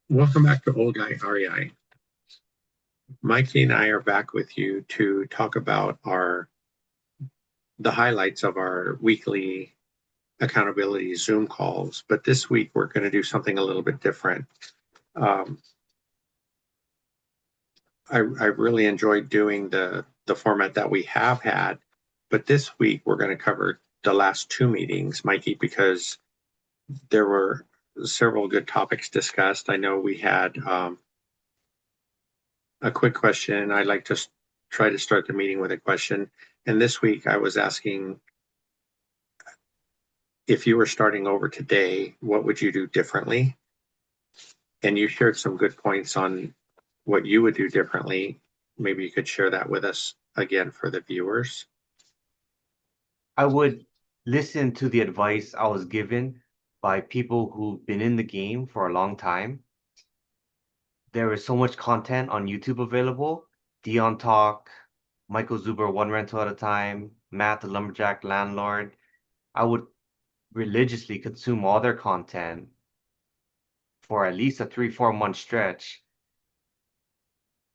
Welcome back to Old Guy REI. Mikey and I are back with you to talk about our the highlights of our weekly accountability Zoom calls. But this week we're going to do something a little bit different. Um, I really enjoyed doing the format that we have had, but this week we're going to cover the last two meetings, Mikey, because there were several good topics discussed. I know we had a quick question. I like to try to start the meeting with a question. And this week I was asking, if you were starting over today, what would you do differently? And you shared some good points on what you would do differently. Maybe you could share that with us again for the viewers. I would listen to the advice I was given by people who've been in the game for a long time. There is so much content on YouTube available. Dion Talk, Michael Zuber, One Rental at a Time, Matt the Lumberjack Landlord. I would religiously consume all their content for at least a 3, 4 month stretch.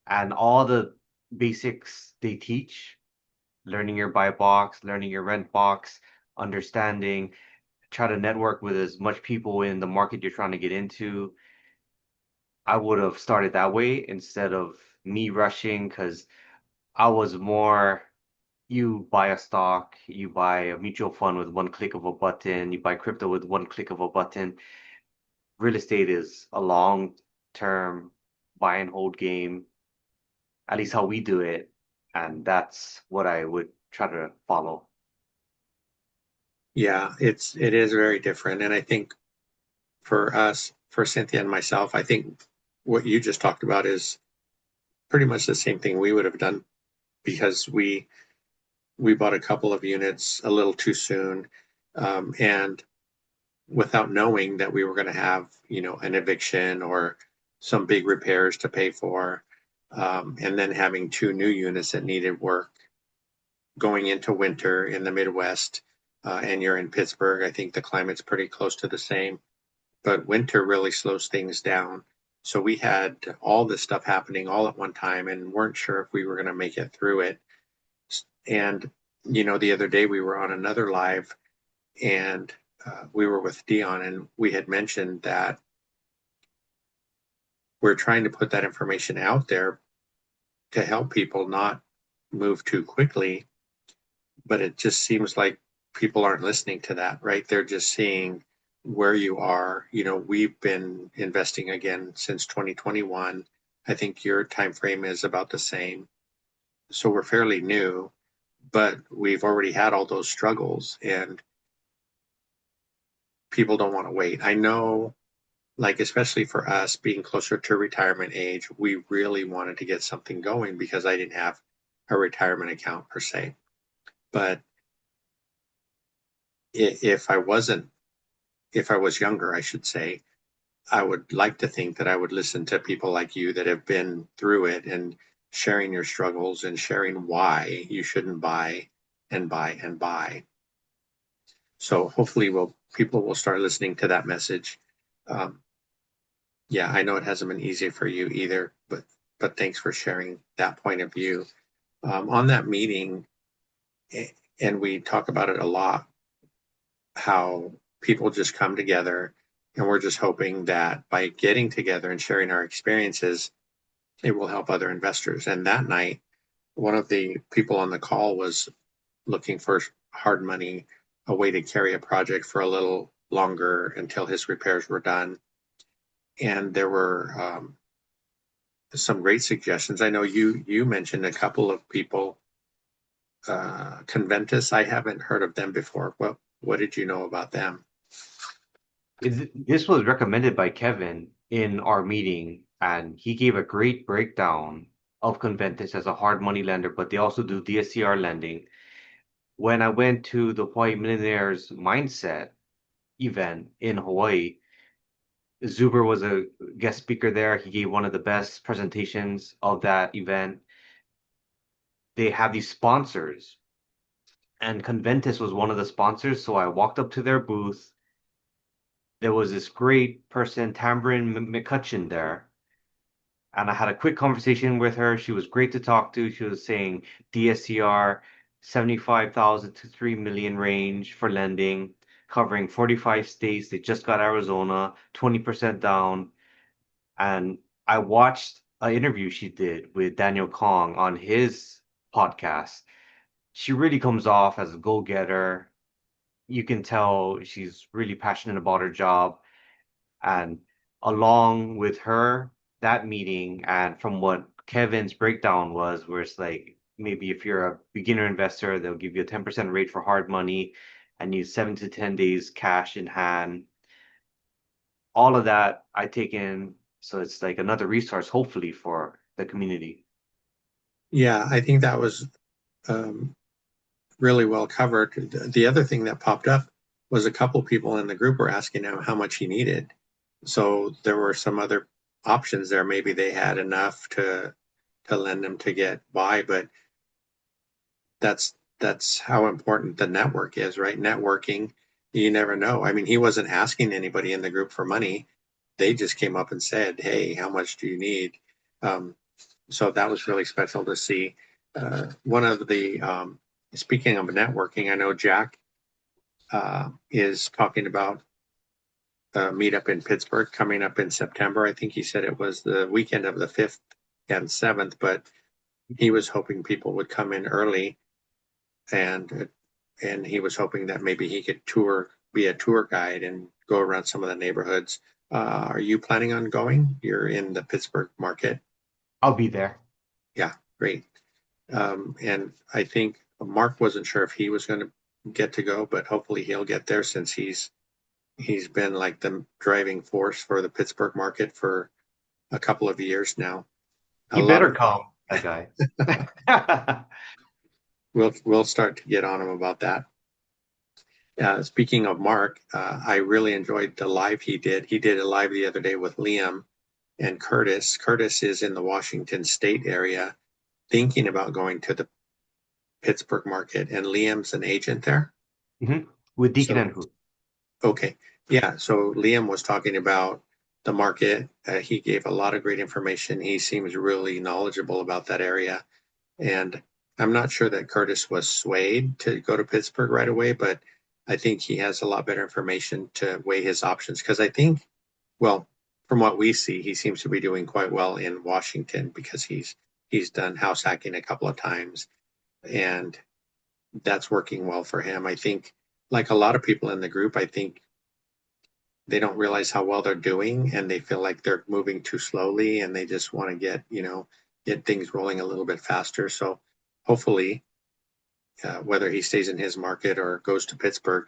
And all the basics they teach, learning your buy box, learning your rent box, understanding try to network with as much people in the market you're trying to get into. I would have started that way instead of me rushing because I was more you buy a stock, you buy a mutual fund with one click of a button, you buy crypto with one click of a button. Real estate is a long term buy and hold game, at least how we do it. And that's what I would try to follow. Yeah, it is very different. And I think for us, for Cynthia and myself, I think what you just talked about is pretty much the same thing we would have done because we bought a couple of units a little too soon. And without knowing that we were going to have, an eviction or some big repairs to pay for, and then having two new units that needed work going into winter in the Midwest, and you're in Pittsburgh. I think the climate's pretty close to the same, but winter really slows things down. So we had all this stuff happening all at one time and weren't sure if we were going to make it through it. And, the other day we were on another live and we were with Dion, and we had mentioned that we're trying to put that information out there to help people not move too quickly, but it just seems like people aren't listening to that, right? They're just seeing where you are. We've been investing again since 2021. I think your time frame is about the same. So we're fairly new, but we've already had all those struggles and people don't want to wait. I know, like, especially for us being closer to retirement age, we really wanted to get something going because I didn't have a retirement account per se. But if I wasn't, if I was younger, I should say, I would like to think that I would listen to people like you that have been through it and sharing your struggles and sharing why you shouldn't buy and buy and buy. So hopefully, people will start listening to that message. Um, yeah, I know it hasn't been easy for you either, but thanks for sharing that point of view. On that meeting, and we talk about it a lot, how people just come together, and we're just hoping that by getting together and sharing our experiences, it will help other investors. And that night, one of the people on the call was looking for hard money, a way to carry a project for a little longer until his repairs were done. And there were some great suggestions. I know you mentioned a couple of people. Conventus, I haven't heard of them before. What did you know about them? This was recommended by Kevin in our meeting, and he gave a great breakdown of Conventus as a hard money lender, but they also do DSCR lending. When I went to the Hawaii Millionaires Mindset event in Hawaii, Zuber was a guest speaker there. He gave one of the best presentations of that event. They have these sponsors, and Conventus was one of the sponsors. So I walked up to their booth there was this great person, Tambarin McCutcheon there, and I had a quick conversation with her. She was great to talk to. She was saying DSCR 75,000 to 3 million range for lending, covering 45 states. They just got Arizona, 20% down. And I watched an interview she did with Daniel Kong on his podcast. She really comes off as a go-getter. You can tell she's really passionate about her job. And along with her, that meeting, and from what Kevin's breakdown was, where it's like maybe if you're a beginner investor, they'll give you a 10% rate for hard money and you 7 to 10 days cash in hand. All of that I take in. So it's like another resource, hopefully, for the community. Yeah, I think that was um, really well covered. The other thing that popped up was a couple people in the group were asking him how much he needed. So there were some other options there. Maybe they had enough to lend him to get by, but that's how important the network is, right? Networking, you never know. I mean, he wasn't asking anybody in the group for money. They just came up and said, "Hey, how much do you need?" Um, so that was really special to see. One of the speaking of networking, I know Jack is talking about a meetup in Pittsburgh coming up in September. I think he said it was the weekend of the 5th and 7th, but he was hoping people would come in early, and and he was hoping that maybe he could be a tour guide and go around some of the neighborhoods. Are you planning on going? You're in the Pittsburgh market. I'll be there. Yeah, great. And I think Mark wasn't sure if he was going to get to go, but hopefully he'll get there since he's been like the driving force for the Pittsburgh market for a couple of years now. A He lot better of come, that guy. we'll start to get on him about that. Speaking of Mark, I really enjoyed the live he did. He did a live the other day with Liam and Curtis. Curtis is in the Washington State area, thinking about going to the Pittsburgh market, and Liam's an agent there. Hmm. With Deacon So and who? okay. Yeah. So Liam was talking about the market. He gave a lot of great information. He seems really knowledgeable about that area. And I'm not sure that Curtis was swayed to go to Pittsburgh right away, but I think he has a lot better information to weigh his options. Because I think, well, from what we see, he seems to be doing quite well in Washington because he's done house hacking a couple of times, and that's working well for him. I think, like a lot of people in the group, I think they don't realize how well they're doing and they feel like they're moving too slowly and they just want to get things rolling a little bit faster. So hopefully, whether he stays in his market or goes to Pittsburgh,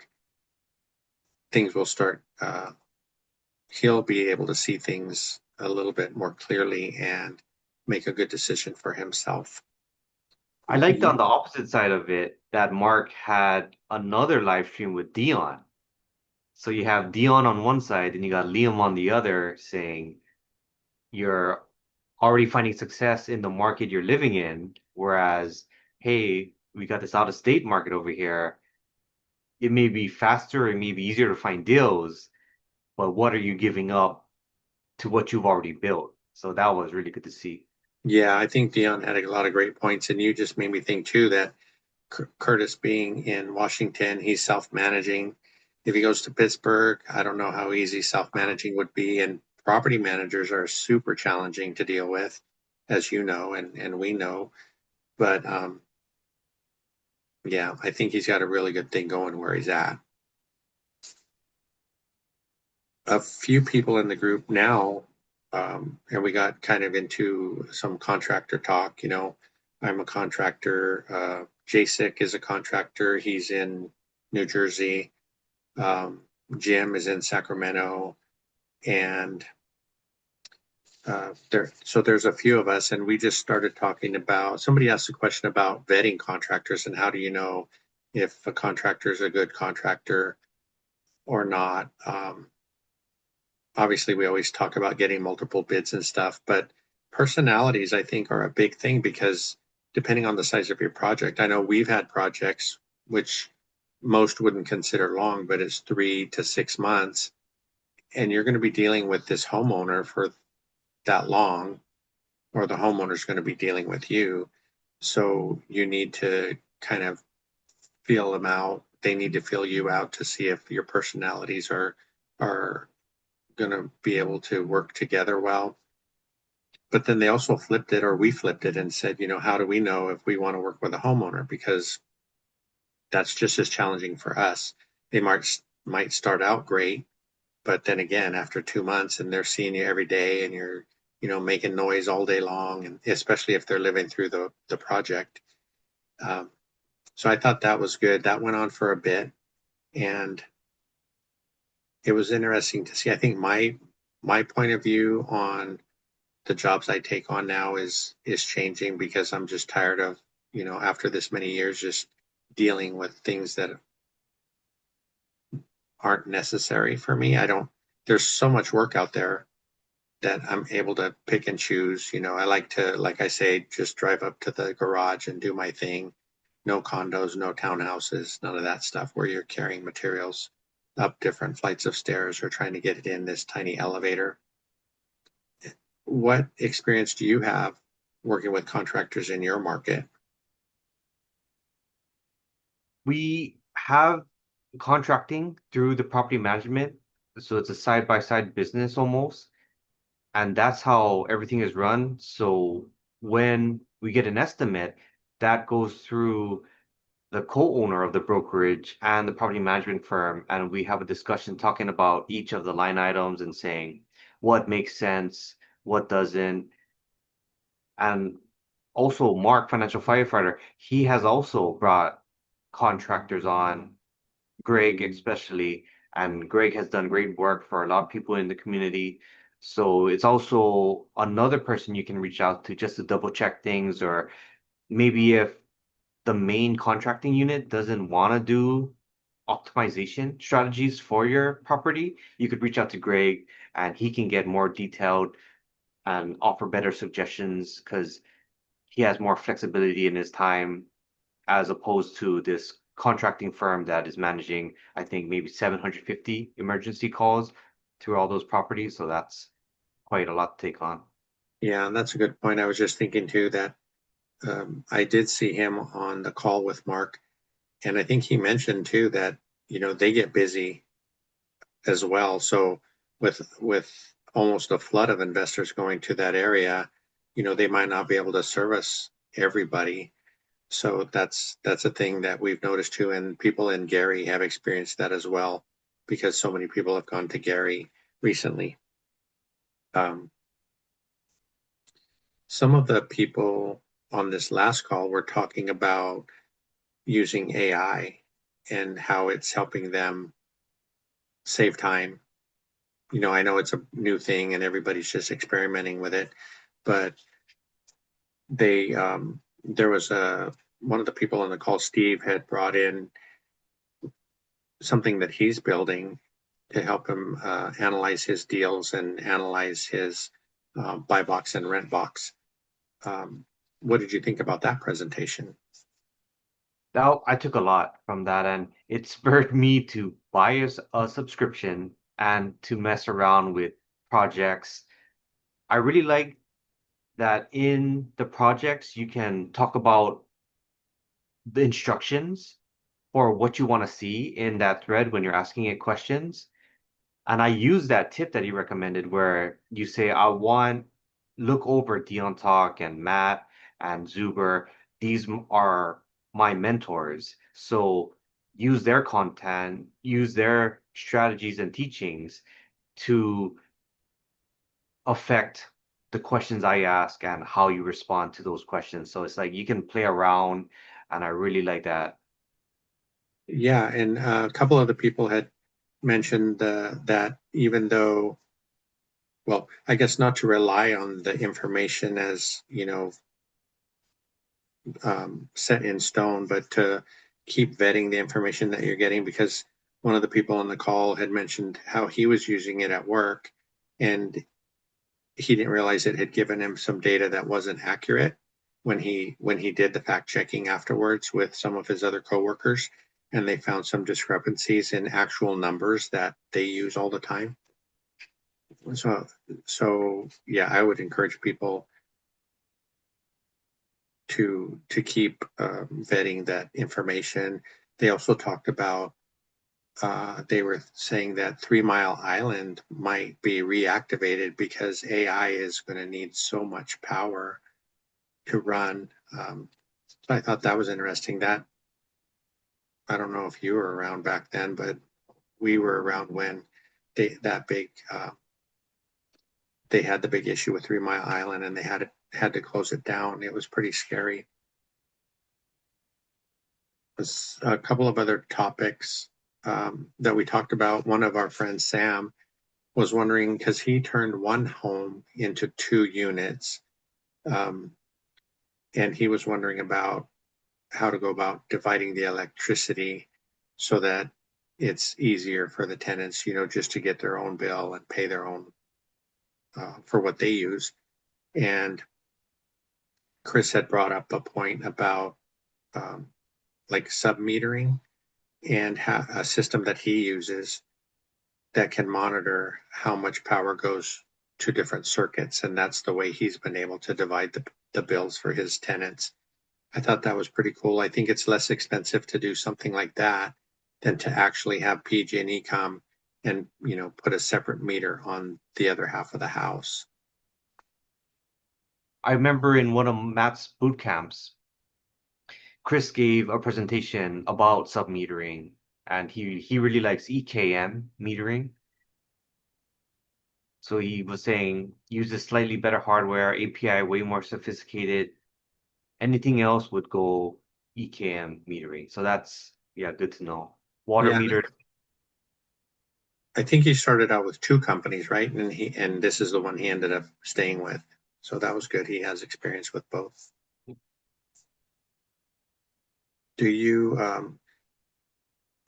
things will start. He'll be able to see things a little bit more clearly and make a good decision for himself. I liked on the opposite side of it that Mark had another live stream with Dion. So you have Dion on one side and you got Liam on the other saying you're already finding success in the market you're living in, whereas, hey, we got this out of state market over here. It may be faster, it may be easier to find deals, but what are you giving up to what you've already built? So that was really good to see. Yeah, I think Dion had a lot of great points, and you just made me think too that Curtis being in Washington, he's self-managing. If he goes to Pittsburgh, I don't know how easy self-managing would be. And property managers are super challenging to deal with, as you know, and we know. But yeah, I think he's got a really good thing going where he's at. A few people in the group now, and we got kind of into some contractor talk. I'm a contractor. JSIC is a contractor. He's in New Jersey. Um, Jim is in Sacramento, and so there's a few of us, and we just started talking about. Somebody asked a question about vetting contractors and how do you know if a contractor is a good contractor or not. Obviously, we always talk about getting multiple bids and stuff, but personalities, I think, are a big thing because depending on the size of your project, I know we've had projects which most wouldn't consider long, but it's 3 to 6 months. and you're going to be dealing with this homeowner for that long, or the homeowner's going to be dealing with you. So you need to kind of feel them out. They need to feel you out to see if your personalities are going to be able to work together well. But then they also flipped it, or we flipped it and said, how do we know if we want to work with a homeowner? Because that's just as challenging for us. They might start out great, but then again, after 2 months and they're seeing you every day and you're, making noise all day long, and especially if they're living through the project. Um, so I thought that was good. That went on for a bit, and it was interesting to see. I think my point of view on the jobs I take on now is changing, because I'm just tired of, after this many years, just dealing with things that aren't necessary for me. I don't, there's so much work out there that I'm able to pick and choose. I like to, like I say, just drive up to the garage and do my thing. No condos, no townhouses, none of that stuff where you're carrying materials up different flights of stairs or trying to get it in this tiny elevator. What experience do you have working with contractors in your market? We have contracting through the property management, so it's a side-by-side business almost, and that's how everything is run. So when we get an estimate, that goes through the co-owner of the brokerage and the property management firm, and we have a discussion talking about each of the line items and saying what makes sense, what doesn't. And also Mark, financial firefighter, he has also brought contractors on, Greg especially, and Greg has done great work for a lot of people in the community. So it's also another person you can reach out to just to double check things, or maybe if the main contracting unit doesn't want to do optimization strategies for your property, you could reach out to Greg and he can get more detailed and offer better suggestions because he has more flexibility in his time as opposed to this contracting firm that is managing, I think, maybe 750 emergency calls through all those properties. So that's quite a lot to take on. Yeah, and that's a good point. I was just thinking too that I did see him on the call with Mark, and I think he mentioned too that they get busy as well. So with almost a flood of investors going to that area, they might not be able to service everybody. So that's a thing that we've noticed too, and people in Gary have experienced that as well, because so many people have gone to Gary recently. Um, some of the people on this last call were talking about using AI and how it's helping them save time. I know it's a new thing and everybody's just experimenting with it, but there was one of the people on the call, Steve, had brought in something that he's building to help him analyze his deals and analyze his buy box and rent box. Um, what did you think about that presentation? Now, I took a lot from that, and it spurred me to buy a subscription and to mess around with projects. I really like that in the projects, you can talk about the instructions for what you want to see in that thread when you're asking it questions. And I use that tip that you recommended where you say, I want look over Dion Talk and Matt and Zuber. These are my mentors. So use their content, use their strategies and teachings to affect the questions I ask and how you respond to those questions. So it's like you can play around, and I really like that. Yeah, and a couple other people had mentioned that even though, well, I guess not to rely on the information as, set in stone, but to keep vetting the information that you're getting, because one of the people on the call had mentioned how he was using it at work, and he didn't realize it had given him some data that wasn't accurate when he did the fact checking afterwards with some of his other coworkers, and they found some discrepancies in actual numbers that they use all the time. So, so yeah, I would encourage people to keep vetting that information. They also talked about they were saying that 3 Mile Island might be reactivated because AI is going to need so much power to run. So I thought that was interesting. That I don't know if you were around back then, but we were around when that big they had the big issue with 3 Mile Island and they had to close it down. It was pretty scary. There's a couple of other topics that we talked about. One of our friends, Sam, was wondering because he turned one home into 2 units, um, and he was wondering about how to go about dividing the electricity so that it's easier for the tenants, just to get their own bill and pay their own for what they use. And Chris had brought up a point about um, like sub-metering and a system that he uses that can monitor how much power goes to different circuits. And that's the way he's been able to divide the bills for his tenants. I thought that was pretty cool. I think it's less expensive to do something like that than to actually have PG&E come and, put a separate meter on the other half of the house. I remember in one of Matt's boot camps, Chris gave a presentation about submetering, and he really likes EKM metering. So he was saying use a slightly better hardware, API way more sophisticated. Anything else would go EKM metering. So that's yeah, good to know. Water Yeah, meter. I think he started out with 2 companies, right? And this is the one he ended up staying with. So that was good. He has experience with both. Do you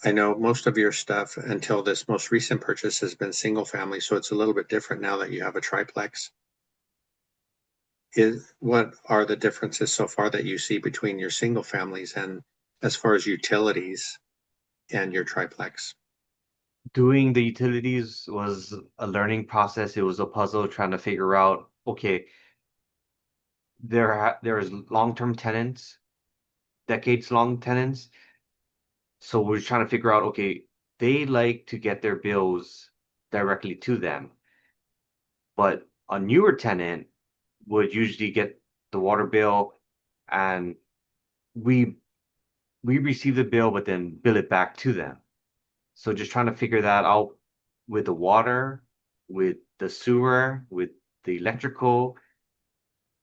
I know most of your stuff until this most recent purchase has been single family, so it's a little bit different now that you have a triplex. What are the differences so far that you see between your single families and as far as utilities and your triplex? Doing the utilities was a learning process. It was a puzzle trying to figure out, okay, there is long-term tenants, decades-long tenants. So we're trying to figure out, okay, they like to get their bills directly to them, but a newer tenant would usually get the water bill and we we receive the bill, but then bill it back to them. So just trying to figure that out with the water, with the sewer, with the electrical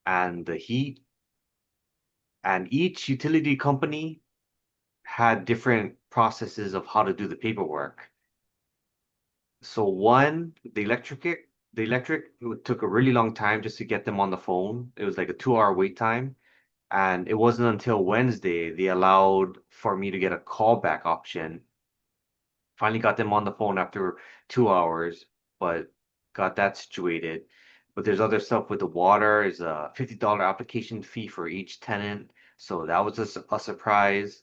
and the heat. And each utility company had different processes of how to do the paperwork. So one, the electric it took a really long time just to get them on the phone. It was like a 2 hour wait time. And it wasn't until Wednesday they allowed for me to get a callback option. Finally got them on the phone after 2 hours, but got that situated. But there's other stuff with the water. Is a $50 application fee for each tenant. So that was a surprise.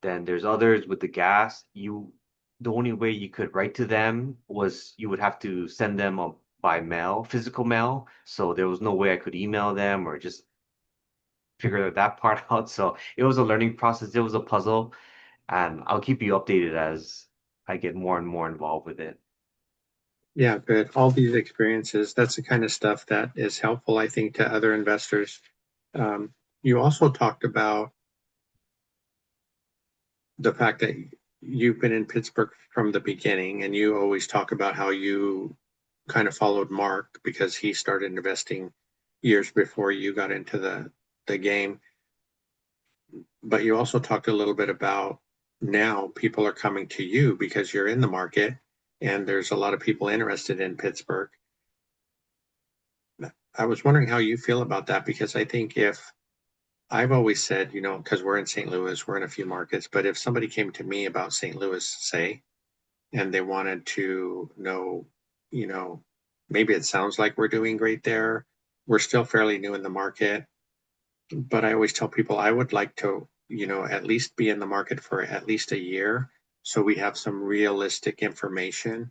Then there's others with the gas. The only way you could write to them was you would have to send them by mail, physical mail. So there was no way I could email them or just figure that part out. So it was a learning process. It was a puzzle, and I'll keep you updated as I get more and more involved with it. Yeah, good. All these experiences, that's the kind of stuff that is helpful, I think, to other investors. You also talked about the fact that you've been in Pittsburgh from the beginning, and you always talk about how you kind of followed Mark because he started investing years before you got into the game. But you also talked a little bit about now people are coming to you because you're in the market and there's a lot of people interested in Pittsburgh. I was wondering how you feel about that because I think if I've always said, because we're in St. Louis, we're in a few markets, but if somebody came to me about St. Louis, say, and they wanted to know, you know, maybe it sounds like we're doing great there. We're still fairly new in the market, but I always tell people I would like to, at least be in the market for at least a year so we have some realistic information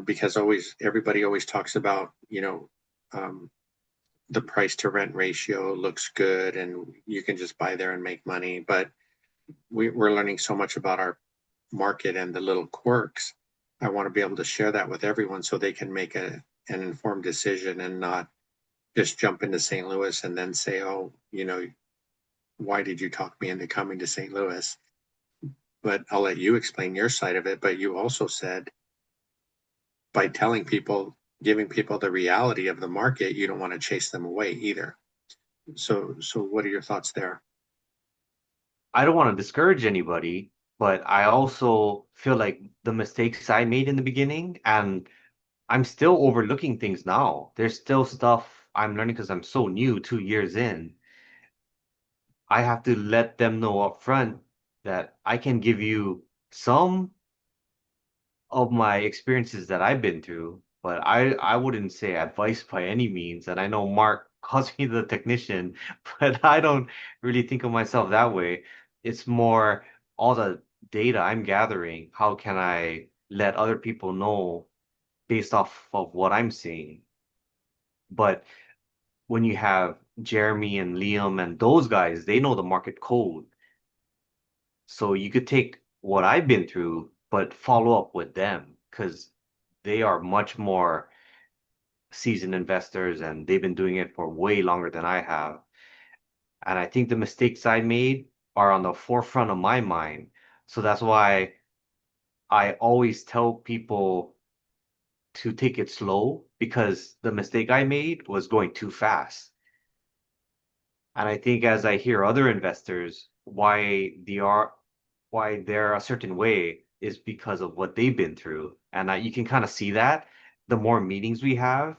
because always everybody always talks about, um, the price to rent ratio looks good and you can just buy there and make money. But we're learning so much about our market and the little quirks. I want to be able to share that with everyone so they can make an informed decision and not just jump into St. Louis and then say, oh, why did you talk me into coming to St. Louis? But I'll let you explain your side of it. But you also said by telling people, giving people the reality of the market, you don't want to chase them away either. So what are your thoughts there? I don't want to discourage anybody, but I also feel like the mistakes I made in the beginning, and I'm still overlooking things now. There's still stuff I'm learning because I'm so new, 2 years in. I have to let them know up front that I can give you some of my experiences that I've been through, but I wouldn't say advice by any means. And I know Mark calls me the technician, but I don't really think of myself that way. It's more all the data I'm gathering. How can I let other people know based off of what I'm seeing? But when you have Jeremy and Liam and those guys, they know the market code. So you could take what I've been through, but follow up with them because they are much more seasoned investors and they've been doing it for way longer than I have. And I think the mistakes I made are on the forefront of my mind. So that's why I always tell people to take it slow because the mistake I made was going too fast. And I think as I hear other investors, why they're a certain way is because of what they've been through. And you can kind of see that the more meetings we have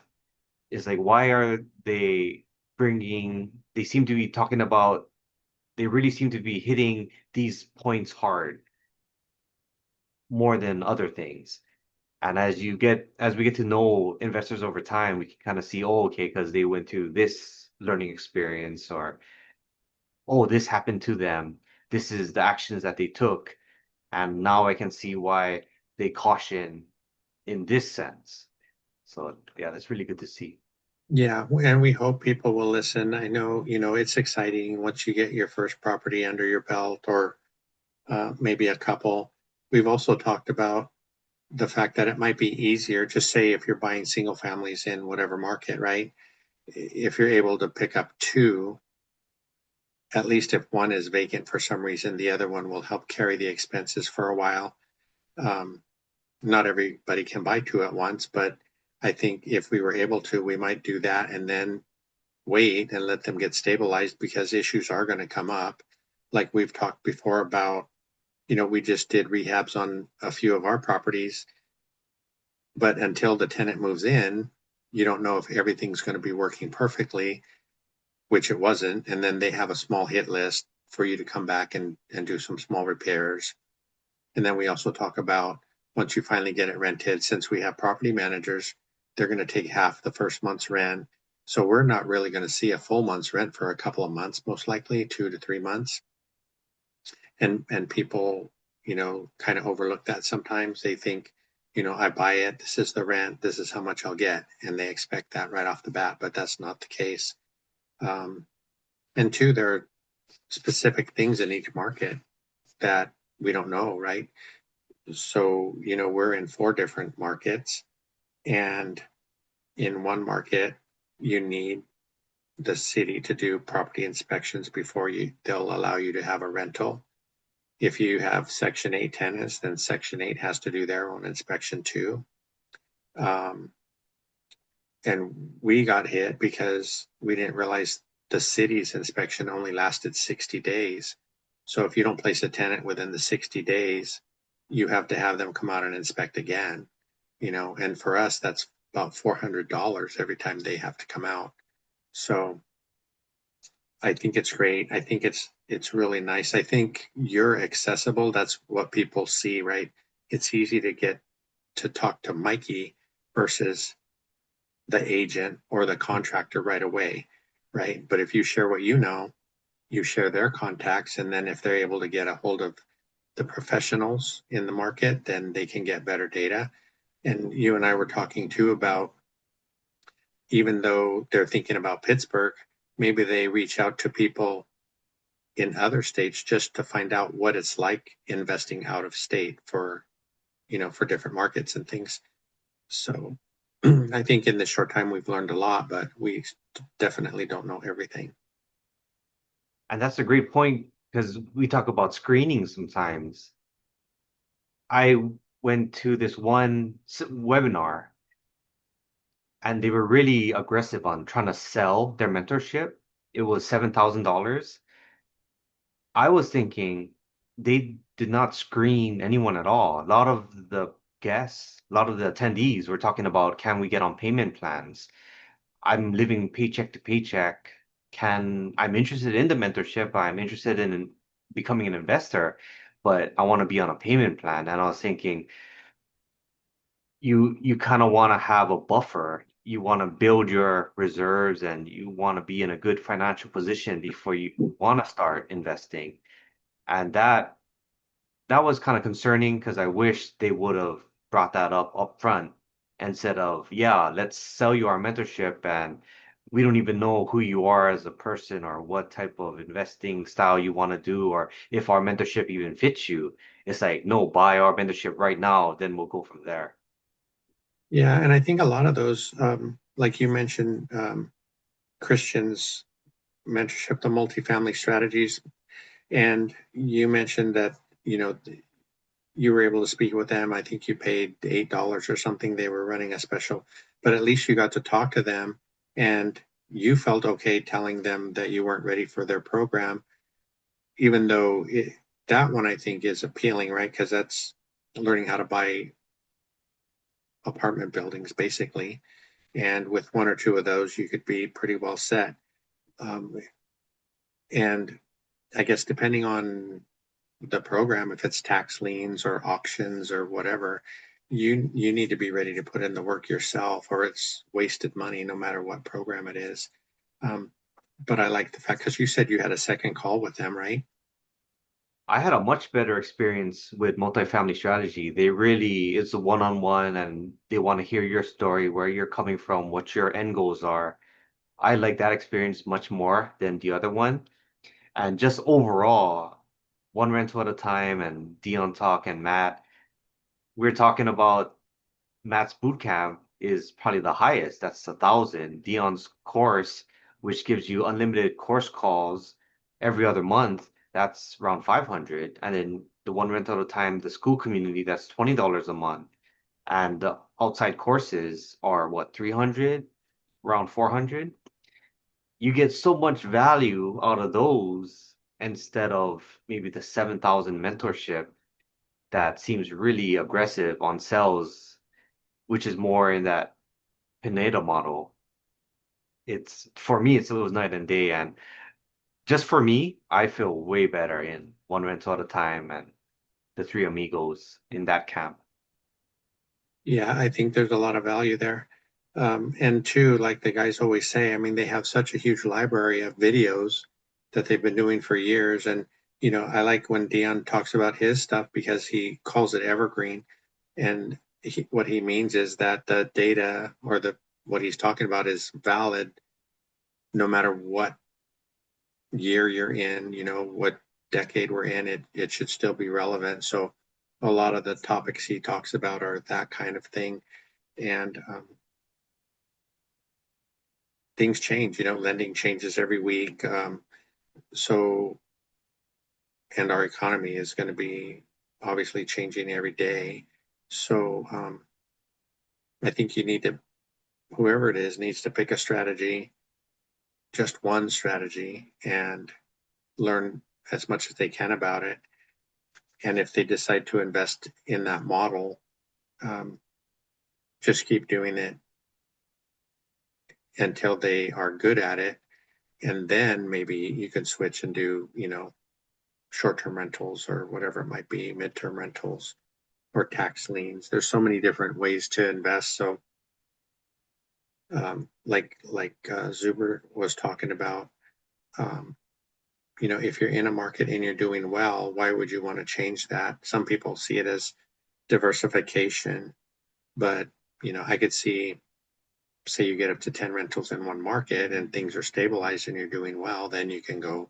is like, why are they seem to be talking about, they really seem to be hitting these points hard more than other things. And as we get to know investors over time, we can kind of see, oh, okay, because they went through this learning experience, or oh, this happened to them. This is the actions that they took. And now I can see why they caution in this sense. So yeah, that's really good to see. Yeah, and we hope people will listen. I know, it's exciting once you get your first property under your belt or maybe a couple. We've also talked about the fact that it might be easier, just say if you're buying single families in whatever market, right? If you're able to pick up two, at least if one is vacant for some reason, the other one will help carry the expenses for a while. Um, Not everybody can buy two at once, but I think if we were able to, we might do that and then wait and let them get stabilized because issues are going to come up. Like we've talked before about, we just did rehabs on a few of our properties, but until the tenant moves in, you don't know if everything's going to be working perfectly, which it wasn't. And then they have a small hit list for you to come back and do some small repairs. And then we also talk about once you finally get it rented, since we have property managers, they're going to take half the first month's rent. So we're not really going to see a full month's rent for a couple of months, most likely 2 to 3 months. And people, kind of overlook that sometimes. They think, I buy it, this is the rent, this is how much I'll get, and they expect that right off the bat, but that's not the case. Um, and two, there are specific things in each market that we don't know, right? So, we're in 4 different markets, and in one market, you need the city to do property inspections before they'll allow you to have a rental. If you have Section 8 tenants, then Section 8 has to do their own inspection too. Um, and we got hit because we didn't realize the city's inspection only lasted 60 days. So if you don't place a tenant within the 60 days, you have to have them come out and inspect again, and for us, that's about $400 every time they have to come out. So I think it's great. I think it's really nice. I think you're accessible. That's what people see, right? It's easy to get to talk to Myki versus the agent or the contractor right away, right? But if you share what you share their contacts, and then if they're able to get a hold of the professionals in the market, then they can get better data. And you and I were talking too about, even though they're thinking about Pittsburgh, maybe they reach out to people in other states just to find out what it's like investing out of state for, for different markets and things. So I think in this short time we've learned a lot, but we definitely don't know everything. And that's a great point because we talk about screening sometimes. I went to this one webinar and they were really aggressive on trying to sell their mentorship. It was $7,000. I was thinking they did not screen anyone at all. A lot of the guests, a lot of the attendees were talking about, can we get on payment plans? I'm living paycheck to paycheck. I'm interested in the mentorship. I'm interested in becoming an investor, but I want to be on a payment plan. And I was thinking, you kind of want to have a buffer. You want to build your reserves and you want to be in a good financial position before you want to start investing. And that was kind of concerning because I wish they would have brought that up front instead of, yeah, let's sell you our mentorship and we don't even know who you are as a person or what type of investing style you want to do or if our mentorship even fits you. It's like, no, buy our mentorship right now, then we'll go from there. Yeah, and I think a lot of those, like you mentioned, Christians mentorship, the multifamily strategies, and you mentioned that you were able to speak with them. I think you paid $8 or something. They were running a special, but at least you got to talk to them, and you felt okay telling them that you weren't ready for their program, even though that one I think is appealing, right? Because that's learning how to buy apartment buildings basically, and with one or two of those, you could be pretty well set. Um, and I guess depending on the program, if it's tax liens or auctions or whatever, you need to be ready to put in the work yourself, or it's wasted money, no matter what program it is. Um, but I like the fact because you said you had a second call with them, right? I had a much better experience with multifamily strategy. They really, it's a one-on-one and they want to hear your story, where you're coming from, what your end goals are. I like that experience much more than the other one. And just overall, one rental at a time and Dion Talk and Matt, we're talking about Matt's boot camp is probably the highest. That's 1,000. Dion's course, which gives you unlimited course calls every other month, that's around 500. And then the one rental at a time, the school community, that's $20 a month. And the outside courses are what, 300, around 400? You get so much value out of those instead of maybe the 7,000 mentorship that seems really aggressive on sales, which is more in that Pineda model. It's for me, it was night and day. And just for me, I feel way better in one rental at a time and the three amigos in that camp. Yeah, I think there's a lot of value there. And two, like the guys always say, I mean, they have such a huge library of videos that they've been doing for years. And, I like when Dion talks about his stuff because he calls it evergreen. And what he means is that the data or what he's talking about is valid no matter what year you're in, what decade we're in, it should still be relevant. So a lot of the topics he talks about are that kind of thing. And things change, lending changes every week. So, and our economy is going to be obviously changing every day. So, I think whoever it is, needs to pick a strategy, just one strategy, and learn as much as they can about it. And if they decide to invest in that model, um, just keep doing it until they are good at it. And then maybe you can switch and do, short-term rentals or whatever it might be, midterm rentals or tax liens. There's so many different ways to invest. So, like Zuber was talking about, um, if you're in a market and you're doing well, why would you want to change that? Some people see it as diversification, But, I could see, say you get up to 10 rentals in one market and things are stabilized and you're doing well, then you can go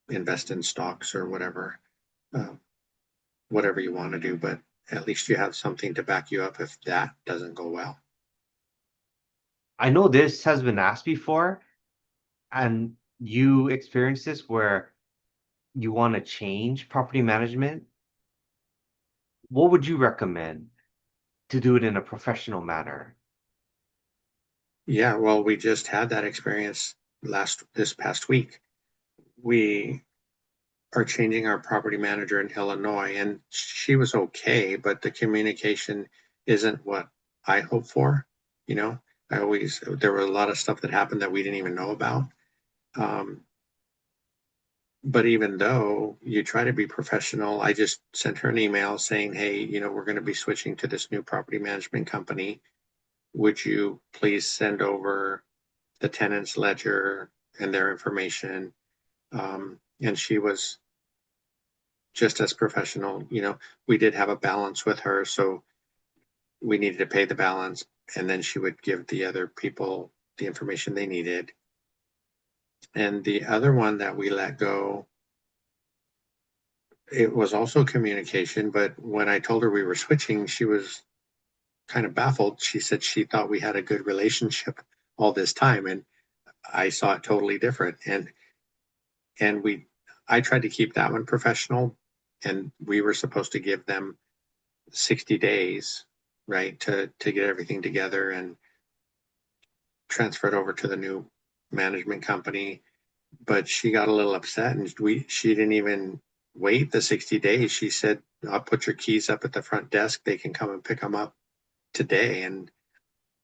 invest in stocks or uh, whatever you want to do. But at least you have something to back you up if that doesn't go well. I know this has been asked before, and you experienced this where you want to change property management. What would you recommend to do it in a professional manner? Yeah, well, we just had that experience this past week. We are changing our property manager in Illinois, and she was okay, but the communication isn't what I hope for. You know, there was a lot of stuff that happened that we didn't even know about. Um, but even though you try to be professional, I just sent her an email saying, hey, we're going to be switching to this new property management company. Would you please send over the tenant's ledger and their information? And she was just as professional. We did have a balance with her, so we needed to pay the balance, and then she would give the other people the information they needed. And the other one that we let go, it was also communication, but when I told her we were switching, she was kind of baffled. She said she thought we had a good relationship all this time, and I saw it totally different. And I tried to keep that one professional, and we were supposed to give them 60 days, right, to get everything together and transfer it over to the new management company. But she got a little upset, and she didn't even wait the 60 days. She said, I'll put your keys up at the front desk. They can come and pick them up today. And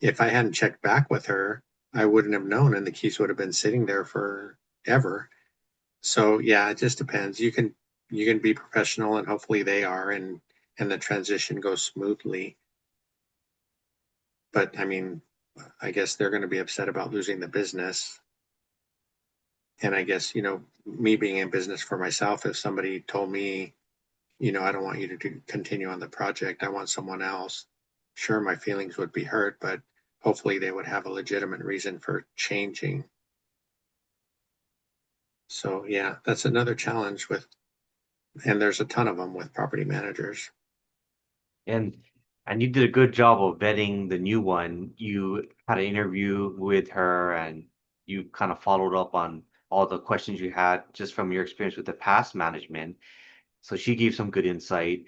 if I hadn't checked back with her, I wouldn't have known, and the keys would have been sitting there forever. So yeah, it just depends. You can be professional, and hopefully they are, and the transition goes smoothly. But I mean, I guess they're going to be upset about losing the business. And I guess, me being in business for myself, if somebody told me, I don't want you to continue on the project, I want someone else, sure, my feelings would be hurt, but hopefully they would have a legitimate reason for changing. So yeah, that's another challenge and there's a ton of them with property managers. And and you did a good job of vetting the new one. You had an interview with her and you kind of followed up on all the questions you had just from your experience with the past management. So she gave some good insight.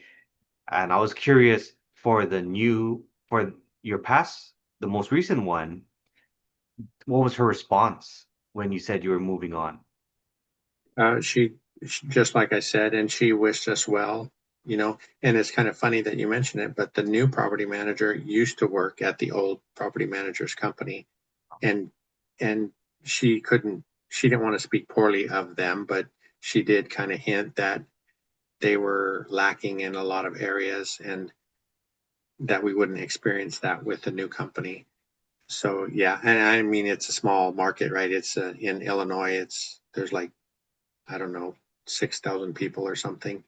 And I was curious for your past, the most recent one, what was her response when you said you were moving on? She, just like I said, and she wished us well, and it's kind of funny that you mention it, but the new property manager used to work at the old property manager's company, and and she didn't want to speak poorly of them, but she did kind of hint that they were lacking in a lot of areas and that we wouldn't experience that with the new company. So yeah, and I mean it's a small market, right? It's in Illinois. There's like, I don't know, 6,000 people or something.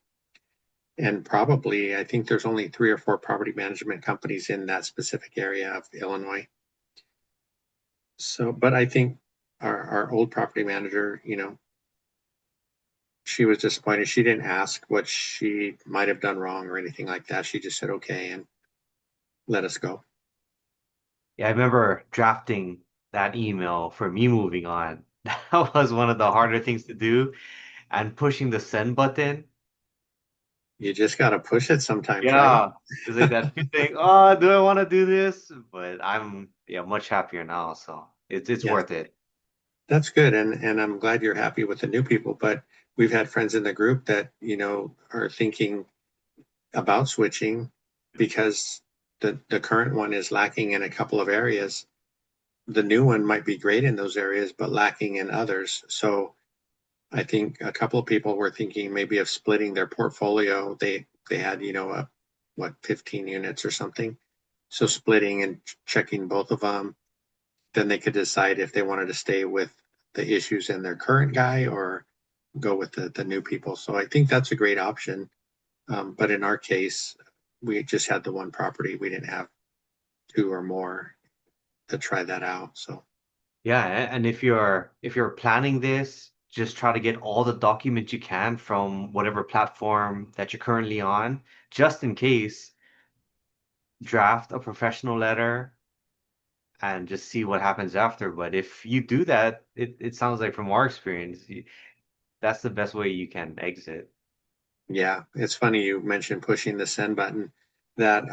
And probably, I think there's only three or four property management companies in that specific area of Illinois. So, but I think our old property manager, she was disappointed. She didn't ask what she might have done wrong or anything like that. She just said, okay, and let us go. Yeah, I remember drafting that email for me moving on. That was one of the harder things to do. And pushing the send button. You just got to push it sometimes, right? Yeah, it's like that feeling, oh, do I want to do this? But I'm yeah, much happier now, so it's Yeah, worth it. that's good. And I'm glad you're happy with the new people. But we've had friends in the group that, are thinking about switching because the current one is lacking in a couple of areas. The new one might be great in those areas, but lacking in others. So I think a couple of people were thinking maybe of splitting their portfolio. They had, 15 units or something. So splitting and checking both of them, then they could decide if they wanted to stay with the issues in their current guy or go with the new people. So I think that's a great option. But in our case, we just had the one property. We didn't have two or more to try that out. So Yeah, and if you're planning this, just try to get all the documents you can from whatever platform that you're currently on, just in case. Draft a professional letter and just see what happens after. But if you do that, it sounds like from our experience, that's the best way you can exit. yeah, it's funny you mentioned pushing the send button. That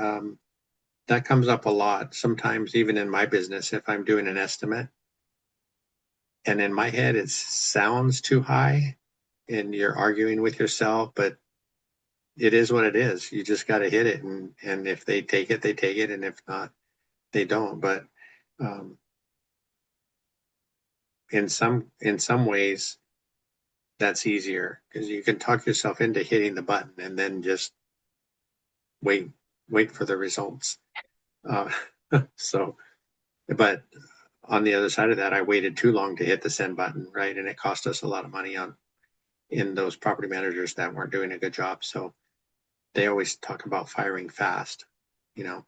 that comes up a lot. Sometimes even in my business, if I'm doing an estimate and in my head it sounds too high and you're arguing with yourself, but it is what it is. You just got to hit it, and if they take it, they take it, and if not, they don't. But um, in some ways, that's easier because you can talk yourself into hitting the button and then just wait wait for the results. Uh, so, but on the other side of that, I waited too long to hit the send button, right? And it cost us a lot of money on in those property managers that weren't doing a good job. So they always talk about firing fast, you know.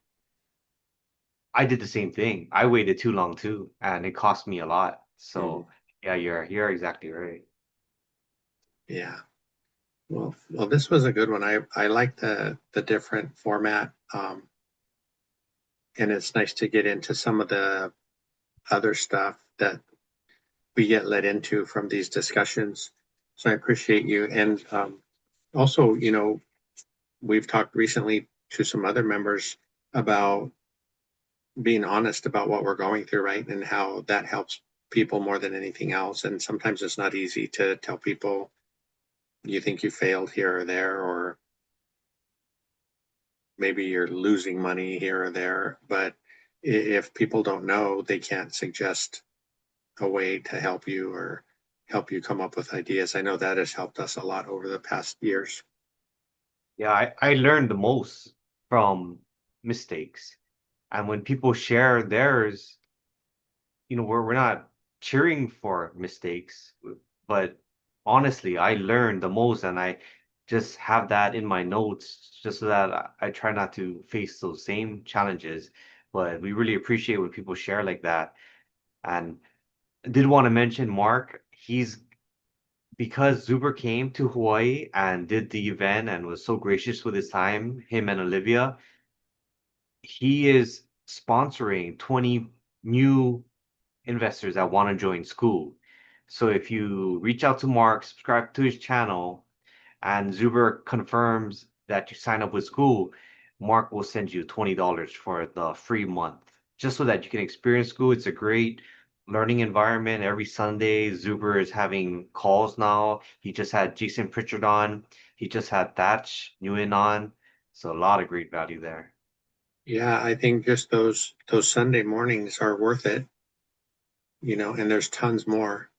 I did the same thing. I waited too long too, and it cost me a lot. Mm, So yeah, you're exactly right. yeah. Well, this was a good one. I like the different format, and it's nice to get into some of the other stuff that we get led into from these discussions. So I appreciate you. And also, we've talked recently to some other members about being honest about what we're going through, right? And how that helps people more than anything else. And sometimes it's not easy to tell people you think you failed here or there, or maybe you're losing money here or there. But if people don't know, they can't suggest a way to help you or help you come up with ideas. I know that has helped us a lot over the past years. Yeah, I learned the most from mistakes. And when people share theirs, we're not cheering for mistakes, but honestly, I learned the most, and I just have that in my notes just so that I try not to face those same challenges. But we really appreciate when people share like that. And I did want to mention Mark, he's because Zuber came to Hawaii and did the event and was so gracious with his time, him and Olivia, he is sponsoring 20 new investors that want to join school. So if you reach out to Mark, subscribe to his channel, and Zuber confirms that you sign up with school, Mark will send you $20 for the free month, just so that you can experience school. It's a great learning environment. Every Sunday, Zuber is having calls now. He just had Jason Pritchard on. He just had Thatch Nguyen on. So a lot of great value there. Yeah, I think just those Sunday mornings are worth it, and there's tons more.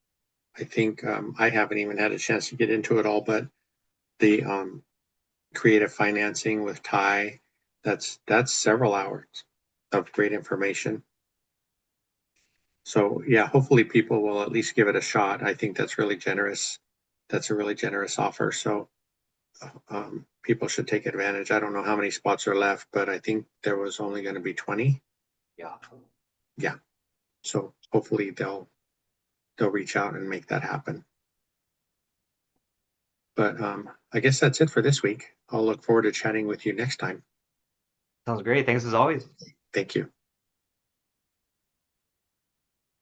I think I haven't even had a chance to get into it all, but the creative financing with Ty, that's several hours of great information. So yeah, hopefully people will at least give it a shot. I think that's really generous. That's a really generous offer. So people should take advantage. I don't know how many spots are left, but I think there was only going to be 20. Yeah. Yeah. So hopefully they'll reach out and make that happen. But I guess that's it for this week. I'll look forward to chatting with you next time. Sounds great. Thanks as always. Thank you.